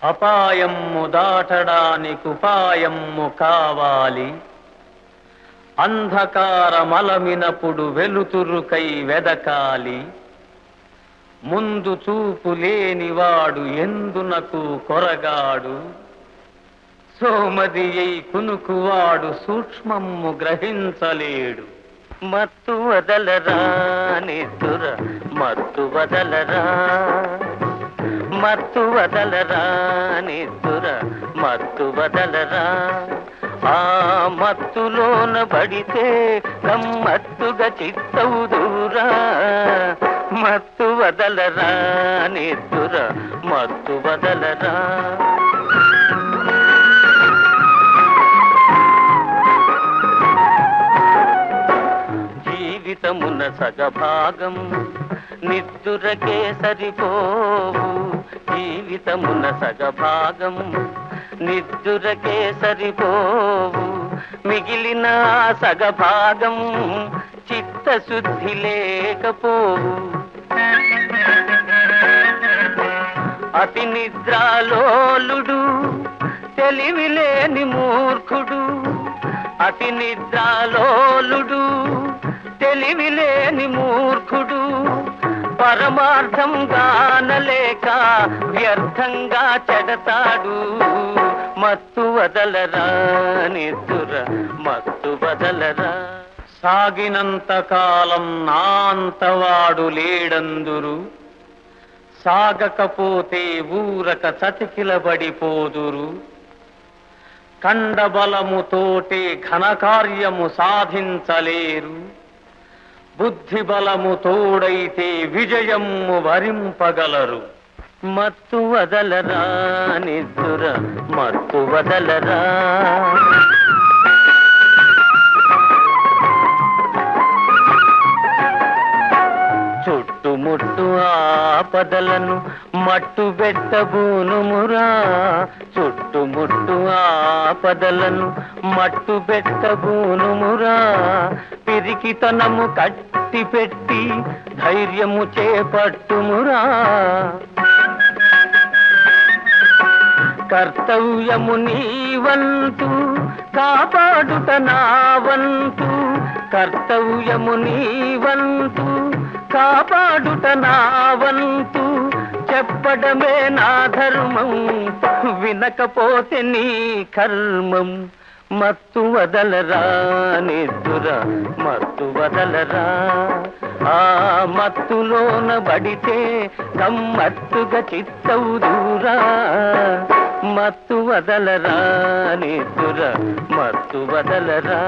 అపాయమ్ము దాటడానికుపాయమ్ము కావాలి. అంధకారమలమినప్పుడు వెలుతురుకై వెదకాలి. ముందు చూపు లేనివాడు ఎందునకు కొరగాడు. సోమదియై కునుకువాడు సూక్ష్మమ్ము గ్రహించలేడు. మత్తు వదలరా నిద్దుర మత్తు వదలరా, మత్తు వదలరా నిద్దుర మత్తు వదలరా. ఆ మత్తులోన పడితే గమ్మత్తుగా చిత్తవుదురా. మత్తు వదలరా నిద్దుర మత్తు వదలరా. జీవితమున సగభాగం నిద్దురకే సరిపోవు. జీవితమున సగభాగం నిద్దురకే సరిపోవు. మిగిలిన సగభాగం చిత్తశుద్ధి లేకపోవు. అతి నిద్రాలోలుడు తెలివిలేని మూర్ఖుడు. అతి నిద్రాలోలుడు తెలివిలేని మూర్ఖుడు. పరమార్థం గానలేక వ్యర్థంగా చెడతాడు. మత్తు వదలరా నిద్దుర మత్తు వదలరా. సాగినంత కాలం నా అంతవాడు లేడందురు. సాగకపోతే ఊరక చతికిలబడిపోదురు. కండబలముతోటే ఘనకార్యము సాధించలేరు. బుద్ధి బలము తోడైతే విజయము వరింపగలరు. మత్తు వదలరా నిద్దుర మత్తు వదలరా. చుట్టుముట్టు ఆపదలను మట్టు పెట్టబూనుమురా. చుట్టుముట్టు ఆపదలను మట్టు పెట్టబూనుమురా. పిరికితనము కట్టి పెట్టి ధైర్యము చేపట్టుమురా. కర్తవ్యము నీ వంతు కాపాడుట నా వంతు. కర్తవ్యము నీ వంతు కాపాడుట నా వంతు. చెప్పడమే నా ధర్మం వినకపోతే నీ కర్మం. మత్తు వదలరా నిద్దుర మత్తు వదలరా. ఆ మత్తులోన బడితే గమ్మత్తుగా చిత్తవుదురా. మత్తు వదలరా నిద్దుర మత్తు వదలరా.